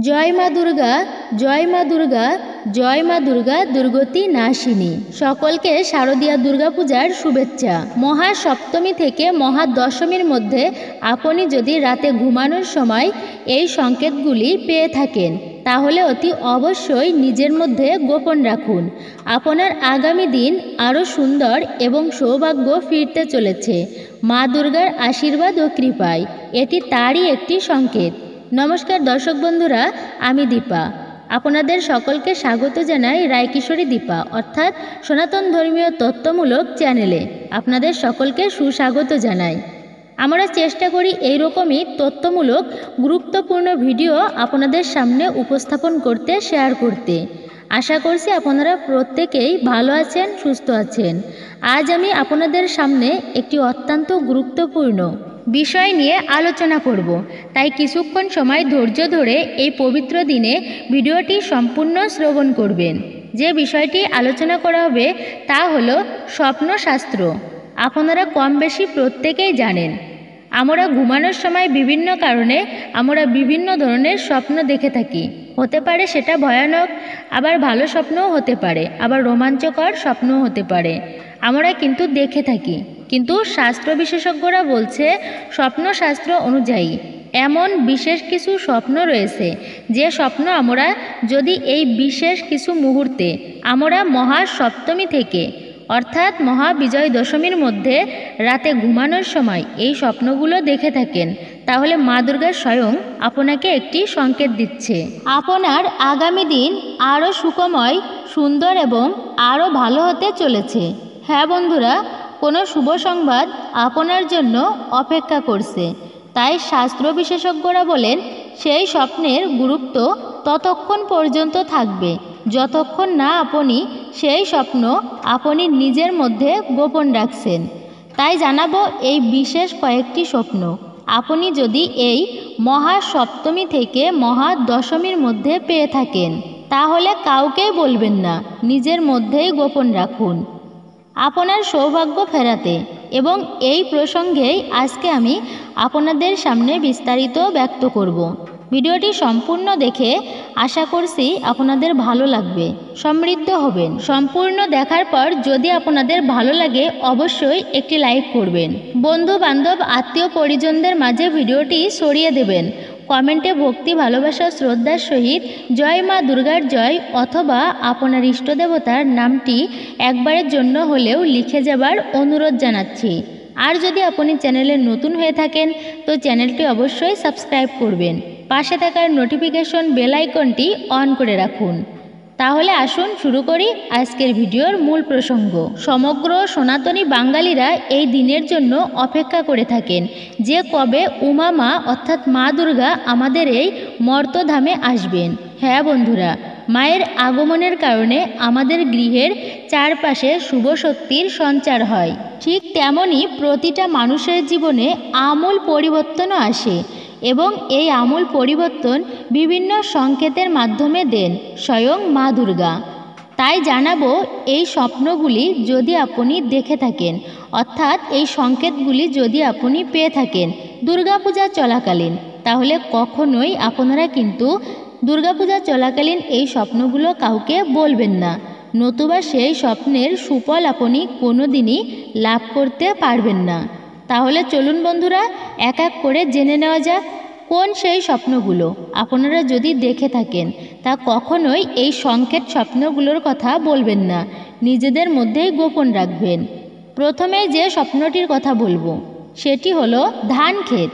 জয় মা দুর্গা, জয় মা দুর্গা, জয় মা দুর্গা, দুর্গতি নাশিনী। সকলকে শারদীয়া দুর্গাপূজার শুভেচ্ছা। মহাসপ্তমী থেকে মহাদশমীর মধ্যে আপনি যদি রাতে ঘুমানোর সময় এই সংকেতগুলি পেয়ে থাকেন তাহলে অতি অবশ্যই নিজের মধ্যে গোপন রাখুন। আপনার আগামী দিন আরও সুন্দর এবং সৌভাগ্য ফিরতে চলেছে মা দুর্গার আশীর্বাদ ও কৃপায়। এটি তারই একটি সংকেত। নমস্কার দর্শক বন্ধুরা, আমি দীপা। আপনাদের সকলকে স্বাগত জানাই রায়কিশোরী দীপা অর্থাৎ সনাতন ধর্মীয় তত্ত্বমূলক চ্যানেলে। আপনাদের সকলকে সুস্বাগত জানাই। আমরা চেষ্টা করি এইরকমই তথ্যমূলক গুরুত্বপূর্ণ ভিডিও আপনাদের সামনে উপস্থাপন করতে, শেয়ার করতে। আশা করছি আপনারা প্রত্যেকেই ভালো আছেন, সুস্থ আছেন। আজ আমি আপনাদের সামনে একটি অত্যন্ত গুরুত্বপূর্ণ বিষয় নিয়ে আলোচনা করব, তাই কিছুক্ষণ সময় ধৈর্য ধরে এই পবিত্র দিনে ভিডিওটি সম্পূর্ণ শ্রবণ করবেন। যে বিষয়টি আলোচনা করা হবে তা হলো স্বপ্নশাস্ত্র। আপনারা কম বেশি প্রত্যেকেই জানেন আমরা ঘুমানোর সময় বিভিন্ন কারণে আমরা বিভিন্ন ধরনের স্বপ্ন দেখে থাকি। হতে পারে সেটা ভয়ানক, আবার ভালো স্বপ্নও হতে পারে, আবার রোমাঞ্চকর স্বপ্নও হতে পারে। আমরা কিন্তু দেখে থাকি, কিন্তু শাস্ত্র বিশেষজ্ঞরা বলছে স্বপ্নশাস্ত্র অনুযায়ী এমন বিশেষ কিছু স্বপ্ন রয়েছে যে স্বপ্ন আমরা যদি এই বিশেষ কিছু মুহূর্তে আমরা মহাসপ্তমী থেকে অর্থাৎ মহাবিজয় দশমীর মধ্যে রাতে ঘুমানোর সময় এই স্বপ্নগুলো দেখে থাকেন তাহলে মা দুর্গা স্বয়ং আপনাকে একটি সংকেত দিচ্ছে আপনার আগামী দিন আরও সুখময়, সুন্দর এবং আরও ভালো হতে চলেছে। হ্যাঁ বন্ধুরা, কোনো শুভ সংবাদ আপনার জন্য অপেক্ষা করছে। তাই শাস্ত্র বিশেষজ্ঞরা বলেন সেই স্বপ্নের গুরুত্ব ততক্ষণ পর্যন্ত থাকবে যতক্ষণ না আপনি সেই স্বপ্ন আপনি নিজের মধ্যে গোপন রাখছেন। তাই জানাবো এই বিশেষ কয়েকটি স্বপ্ন আপনি যদি এই মহাসপ্তমী থেকে মহাদশমীর মধ্যে পেয়ে থাকেন তাহলে কাউকেই বলবেন না, নিজের মধ্যেই গোপন রাখুন আপনার সৌভাগ্য ফেরাতে। এবং এই প্রসঙ্গেই আজকে আমি আপনাদের সামনে বিস্তারিত ব্যক্ত করব। ভিডিওটি সম্পূর্ণ দেখে আশা করছি আপনাদের ভালো লাগবে, সমৃদ্ধ হবেন। সম্পূর্ণ দেখার পর যদি আপনাদের ভালো লাগে অবশ্যই একটি লাইক করবেন। বন্ধু বান্ধব আত্মীয় পরিজনদের মাঝে ভিডিওটি ছড়িয়ে দেবেন। কমেন্টে ভক্তি, ভালোবাসা, শ্রদ্ধার সহিত জয় মা দুর্গার জয় অথবা আপনার ইষ্টদেবতার নামটি একবারের জন্য হলেও লিখে যাবার অনুরোধ জানাচ্ছি। আর যদি আপনি চ্যানেলে নতুন হয়ে থাকেন তো চ্যানেলটি অবশ্যই সাবস্ক্রাইব করবেন। পাশে থাকার নোটিফিকেশন বেল আইকনটি অন করে রাখুন। তাহলে আসুন শুরু করি আজকের ভিডিওর মূল প্রসঙ্গ। সমগ্র সনাতনী বাঙালিরা এই দিনের জন্য অপেক্ষা করে থাকেন যে কবে উমা মা অর্থাৎ মা দুর্গা আমাদের এই মর্তধামে আসবেন। হ্যাঁ বন্ধুরা, মায়ের আগমনের কারণে আমাদের গৃহের চারপাশে শুভ শক্তির সঞ্চার হয়। ঠিক তেমনই প্রতিটা মানুষের জীবনে আমূল পরিবর্তনও আসে এবং এই আমূল পরিবর্তন বিভিন্ন সংকেতের মাধ্যমে দেন স্বয়ং মা দুর্গা। তাই জানাবো এই স্বপ্নগুলি যদি আপনি দেখে থাকেন অর্থাৎ এই সংকেতগুলি যদি আপনি পেয়ে থাকেন দুর্গাপূজা চলাকালীন তাহলে কখনোই আপনারা কিন্তু দুর্গাপূজা চলাকালীন এই স্বপ্নগুলো কাউকে বলবেন না, নতুবা সেই স্বপ্নের সুফল আপনি কোনো দিনই লাভ করতে পারবেন না। তাহলে চলুন বন্ধুরা এক এক করে জেনে নেওয়া যাক কোন সেই স্বপ্নগুলো আপনারা যদি দেখে থাকেন তা কখনোই এই সংকেত স্বপ্নগুলোর কথা বলবেন না, নিজেদের মধ্যেই গোপন রাখবেন। প্রথমে যে স্বপ্নটির কথা বলবো সেটি হলো ধান ক্ষেত।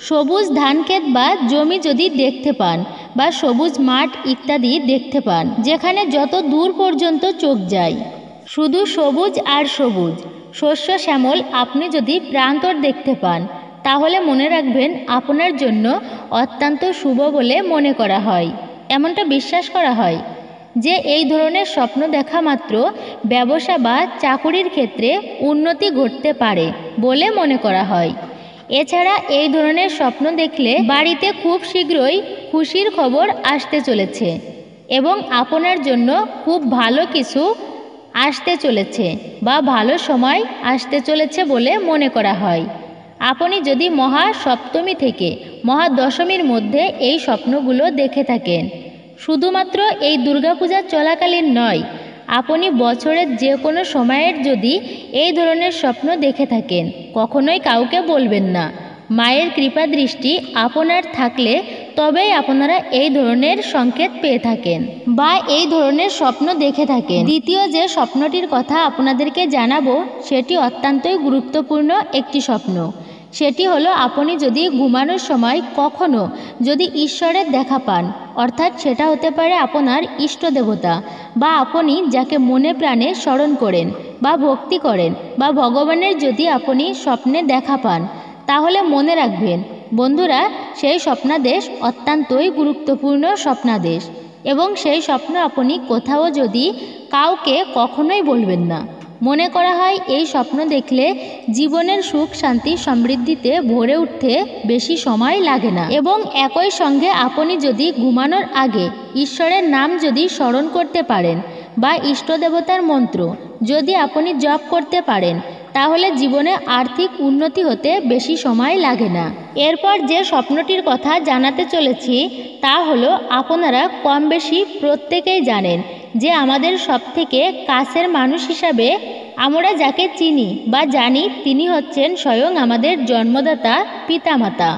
সবুজ ধান ক্ষেত বা জমি যদি দেখতে পান বা সবুজ মাঠ ইত্যাদি দেখতে পান যেখানে যত দূর পর্যন্ত চোখ যায় শুধু সবুজ আর সবুজ শস্য শ্যামল আপনি যদি প্রান্তর দেখতে পান তাহলে মনে রাখবেন আপনার জন্য অত্যন্ত শুভ বলে মনে করা হয়। এমনটা বিশ্বাস করা হয় যে এই ধরনের স্বপ্ন দেখা মাত্র ব্যবসা বা চাকুরির ক্ষেত্রে উন্নতি ঘটতে পারে বলে মনে করা হয়। এছাড়া এই ধরনের স্বপ্ন দেখলে বাড়িতে খুব শীঘ্রই খুশির খবর আসতে চলেছে এবং আপনার জন্য খুব ভালো কিছু আসতে চলেছে বা ভালো সময় আসতে চলেছে বলে মনে করা হয়। আপনি যদি মহাসপ্তমী থেকে মহাদশমীর মধ্যে এই স্বপ্নগুলো দেখে থাকেন। শুধুমাত্র এই দুর্গাপূজা চলাকালীন নয়, আপনি বছরের যে কোনো সময়ের যদি এই ধরনের স্বপ্ন দেখে থাকেন, কখনোই কাউকে বলবেন না। মায়ের কৃপা দৃষ্টি আপনার থাকলে তবেই আপনারা এই ধরনের সংকেত পেয়ে থাকেন বা এই ধরনের স্বপ্ন দেখে থাকেন। দ্বিতীয় যে স্বপ্নটির কথা আপনাদেরকে জানাবো, সেটি অত্যন্তই গুরুত্বপূর্ণ একটি স্বপ্ন। সেটি হলো, আপনি যদি ঘুমানোর সময় কখনো যদি ঈশ্বরের দেখা পান, অর্থাৎ সেটা হতে পারে আপনার ইষ্ট দেবতা বা আপনি যাকে মনে প্রাণে স্মরণ করেন বা ভক্তি করেন, বা ভগবানের যদি আপনি স্বপ্নে দেখা পান, তাহলে মনে রাখবেন বন্ধুরা, সেই স্বপ্নাদেশ অত্যন্তই গুরুত্বপূর্ণ স্বপ্নাদেশ, এবং সেই স্বপ্ন আপনি কোথাও যদি কাউকে কখনোই বলবেন না। মনে করা হয় এই স্বপ্ন দেখলে জীবনের সুখ শান্তি সমৃদ্ধিতে ভরে উঠতে বেশি সময় লাগে না, এবং একই সঙ্গে আপনি যদি ঘুমানোর আগে ঈশ্বরের নাম যদি স্মরণ করতে পারেন বা ইষ্ট দেবতার মন্ত্র যদি আপনি জপ করতে পারেন, তাহলে জীবনে আর্থিক উন্নতি হতে বেশি সময় লাগে না। এরপর যে স্বপ্নটির কথা জানাতে চলেছি তা হলো, আপনারা কম বেশি প্রত্যেকেই জানেন যে আমাদের সবথেকে কাছের মানুষ হিসাবে আমরা যাকে চিনি বা জানি, তিনি হচ্ছেন স্বয়ং আমাদের জন্মদাতা পিতামাতা,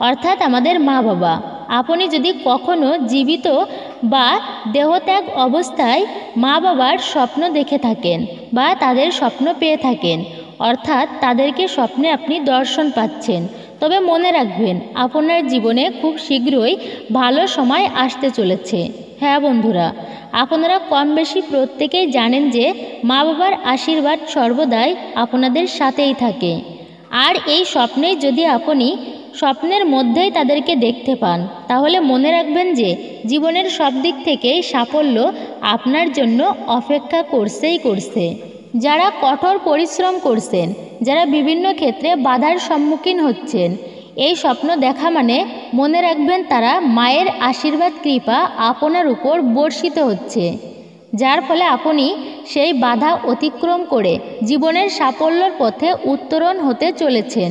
অর্থাৎ আমাদের মা বাবা। আপনি যদি কখনো জীবিত বা দেহত্যাগ অবস্থায় মা বাবার স্বপ্ন দেখে থাকেন বা তাদের স্বপ্ন পেয়ে থাকেন, অর্থাৎ তাদেরকে স্বপ্নে আপনি দর্শন পাচ্ছেন, তবে মনে রাখবেন আপনার জীবনে খুব শীঘ্রই ভালো সময় আসতে চলেছে। হ্যাঁ বন্ধুরা, আপনারা কম বেশি প্রত্যেকেই জানেন যে মা বাবার আশীর্বাদ সর্বদাই আপনাদের সাথেই থাকে। আর এই স্বপ্নে যদি আপনি স্বপ্নের মধ্যেই তাদেরকে দেখতে পান, তাহলে মনে রাখবেন যে জীবনের সব দিক থেকেই সাফল্য আপনার জন্য অপেক্ষা করছে। যারা কঠোর পরিশ্রম করছেন, যারা বিভিন্ন ক্ষেত্রে বাধার সম্মুখীন হচ্ছেন, এই স্বপ্ন দেখা মানে মনে রাখবেন তারা মায়ের আশীর্বাদ কৃপা আপনার উপর বর্ষিত হচ্ছে, যার ফলে আপনি সেই বাধা অতিক্রম করে জীবনের সাফল্যের পথে উত্তরণ হতে চলেছেন।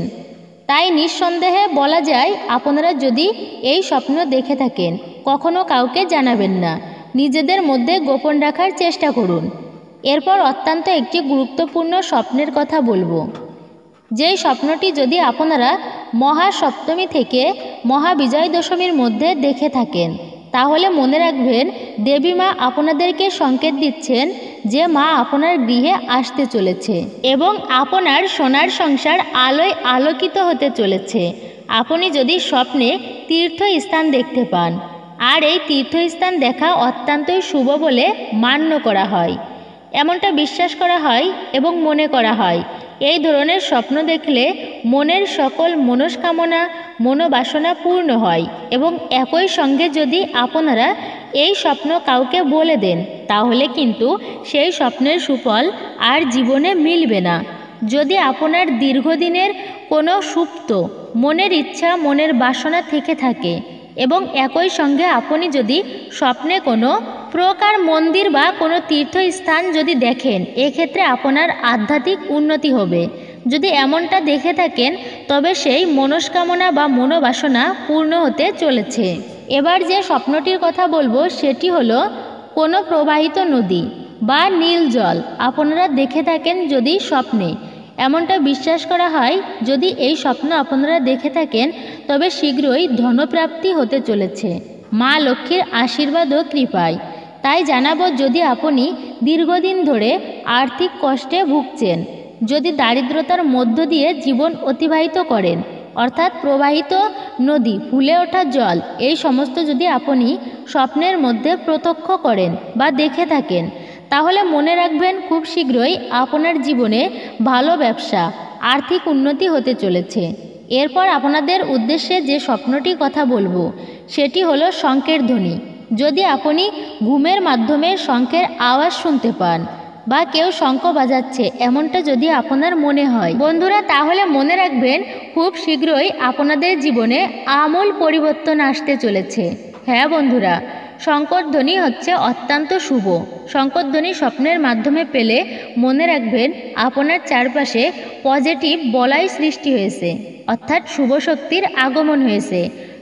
তাই নিঃসন্দেহে বলা যায়, আপনারা যদি এই স্বপ্ন দেখে থাকেন, কখনো কাউকে জানাবেন না, নিজেদের মধ্যে গোপন রাখার চেষ্টা করুন। এরপর অত্যন্ত একটি গুরুত্বপূর্ণ স্বপ্নের কথা বলবো। যেই স্বপ্নটি যদি আপনারা মহাসপ্তমী থেকে মহাবিজয় দশমীর মধ্যে দেখে থাকেন, তাহলে মনে রাখবেন দেবী মা আপনাদেরকে সংকেত দিচ্ছেন যে মা আপনার গৃহে আসতে চলেছে এবং আপনার সোনার সংসার আলোয় আলোকিত হতে চলেছে। আপনি যদি স্বপ্নে তীর্থস্থান দেখতে পান, আর এই তীর্থস্থান দেখা অত্যন্তই শুভ বলে মান্য করা হয়, এমনটা বিশ্বাস করা হয় এবং মনে করা হয় এই ধরনের স্বপ্ন দেখলে মনের সকল মনস্কামনা মনোবাসনা পূর্ণ হয়। এবং একই সঙ্গে যদি আপনারা এই স্বপ্ন কাউকে বলে দেন, তাহলে কিন্তু সেই স্বপ্নের সুফল আর জীবনে মিলবে না। যদি আপনার দীর্ঘদিনের কোনো সুপ্ত মনের ইচ্ছা মনের বাসনা থেকে থাকে, এবং একই সঙ্গে আপনি যদি স্বপ্নে কোনো প্রকার মন্দির বা কোনো তীর্থস্থান যদি দেখেন, এক্ষেত্রে আপনার আধ্যাত্মিক উন্নতি হবে। যদি এমনটা দেখে থাকেন, তবে সেই মনস্কামনা বা মনোবাসনা পূর্ণ হতে চলেছে। এবার যে স্বপ্নটির কথা বলবো সেটি হলো কোনো প্রবাহিত নদী বা নীল জল আপনারা দেখে থাকেন যদি স্বপ্নে, এমনটা বিশ্বাস করা হয় যদি এই স্বপ্ন আপনারা দেখে থাকেন, তবে শীঘ্রই ধনপ্রাপ্তি হতে চলেছে মা লক্ষ্মীর আশীর্বাদ ও কৃপায়। তাই জানাবো, যদি আপনি দীর্ঘদিন ধরে আর্থিক কষ্টে ভুগছেন, যদি দারিদ্রতার মধ্য দিয়ে জীবন অতিবাহিত করেন, অর্থাৎ প্রবাহিত নদী ফুলে ওঠা জল এই সমস্ত যদি আপনি স্বপ্নের মধ্যে প্রত্যক্ষ করেন বা দেখে থাকেন, তাহলে মনে রাখবেন খুব শীঘ্রই আপনার জীবনে ভালো ব্যবসা আর্থিক উন্নতি হতে চলেছে। এরপর আপনাদের উদ্দেশ্যে যে স্বপ্নটি কথা বলবো সেটি হলো শঙ্খের ধ্বনি। যদি আপনি ঘুমের মাধ্যমে শঙ্খের আওয়াজ শুনতে পান বা কেউ শঙ্খ বাজাচ্ছে, এমনটা যদি আপনার মনে হয় বন্ধুরা, তাহলে মনে রাখবেন খুব শীঘ্রই আপনাদের জীবনে আমূল পরিবর্তন আসতে চলেছে। হ্যাঁ বন্ধুরা, শঙ্খধ্বনি হচ্ছে অত্যন্ত শুভ। শঙ্খধ্বনি স্বপ্নের মাধ্যমে পেলে মনে রাখবেন আপনার চারপাশে পজিটিভ বলয় সৃষ্টি হয়েছে। অর্থাৎ শুভ শক্তির আগমন হয়েছে।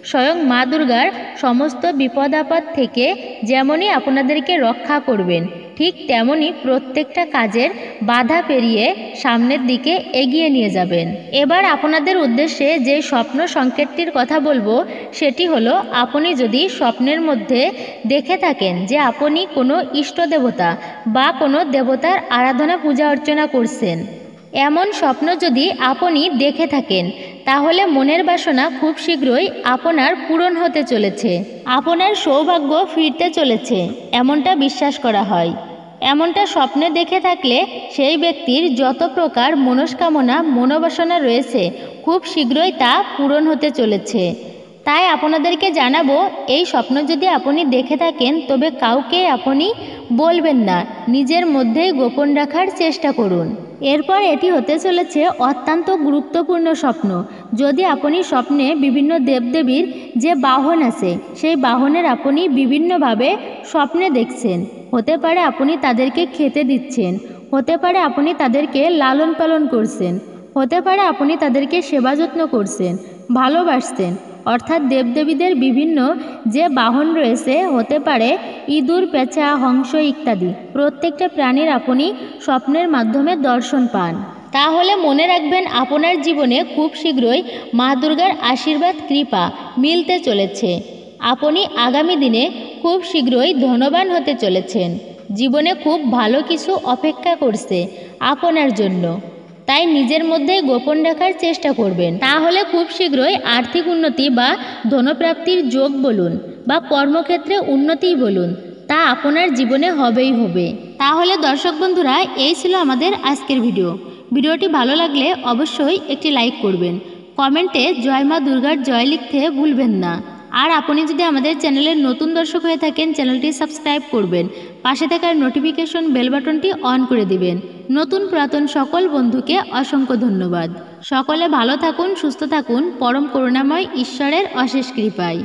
স্বয়ং মা দুর্গার সমস্ত বিপদ আপদ থেকে যেমনই আপনাদেরকে রক্ষা করবেন, ঠিক তেমনই প্রত্যেকটা কাজের বাধা পেরিয়ে সামনের দিকে এগিয়ে নিয়ে যাবেন। এবার আপনাদের উদ্দেশ্যে যে স্বপ্ন সংকেতটির কথা বলবো সেটি হলো, আপনি যদি স্বপ্নের মধ্যে দেখে থাকেন যে আপনি কোনো ইষ্ট দেবতা বা কোনো দেবতার আরাধনা পূজা অর্চনা করছেন, এমন স্বপ্ন যদি আপনি দেখে থাকেন তাহলে মনের বাসনা খুব শীঘ্রই আপনার পূরণ হতে চলেছে, আপনার সৌভাগ্য ফিরতে চলেছে, এমনটা বিশ্বাস করা হয়। এমনটা স্বপ্নে দেখে থাকলে সেই ব্যক্তির যত প্রকার মনস্কামনা মনোবাসনা রয়েছে খুব শীঘ্রই তা পূরণ হতে চলেছে। তাই আপনাদেরকে জানাবো, এই স্বপ্ন যদি আপনি দেখে থাকেন তবে কাউকে আপনি বলবেন না, নিজের মধ্যেই গোপন রাখার চেষ্টা করুন। এরপর এটি হতে চলেছে অত্যন্ত গুরুত্বপূর্ণ স্বপ্ন। যদি আপনি স্বপ্নে বিভিন্ন দেবদেবীর যে বাহন আছে সেই বাহনের আপনি বিভিন্নভাবে স্বপ্নে দেখছেন, হতে পারে আপনি তাদেরকে খেতে দিচ্ছেন, হতে পারে আপনি তাদেরকে লালন পালন করছেন, হতে পারে আপনি তাদেরকে সেবা যত্ন করছেন, ভালোবাসছেন, অর্থাৎ দেবদেবীদের বিভিন্ন যে বাহন রয়েছে, হতে পারে ইঁদুর, পেঁচা, হংস ইত্যাদি, প্রত্যেকটা প্রাণীর আপনি স্বপ্নের মাধ্যমে দর্শন পান। তাহলে মনে রাখবেন, আপনার জীবনে খুব শীঘ্রই মা দুর্গার আশীর্বাদ কৃপা মিলতে চলেছে। আপনি আগামী দিনে খুব শীঘ্রই ধনবান হতে চলেছেন। জীবনে খুব ভালো কিছু অপেক্ষা করছে আপনার জন্য, তাই নিজের মধ্যেই গোপন রাখার চেষ্টা করবেন। তাহলে খুব শীঘ্রই আর্থিক উন্নতি বা ধনপ্রাপ্তির যোগ বলুন বা কর্মক্ষেত্রে উন্নতিই বলুন, তা আপনার জীবনে হবেই হবে। তাহলে দর্শক বন্ধুরা, এই ছিল আমাদের আজকের ভিডিওটি ভালো লাগলে অবশ্যই একটি লাইক করবেন, কমেন্টে জয় মা দুর্গার জয় লিখতে ভুলবেন না। আর আপনি যদি আমাদের চ্যানেলের নতুন দর্শক হয়ে থাকেন, চ্যানেলটি সাবস্ক্রাইব করবেন, পাশে থাকার নোটিফিকেশন বেল বাটনটি অন করে দিবেন। নতুন পুরাতন সকল বন্ধুকে অসংখ্য ধন্যবাদ। সকলে ভালো থাকুন, সুস্থ থাকুন, পরম করুণাময় ঈশ্বরের অশেষ কৃপায়।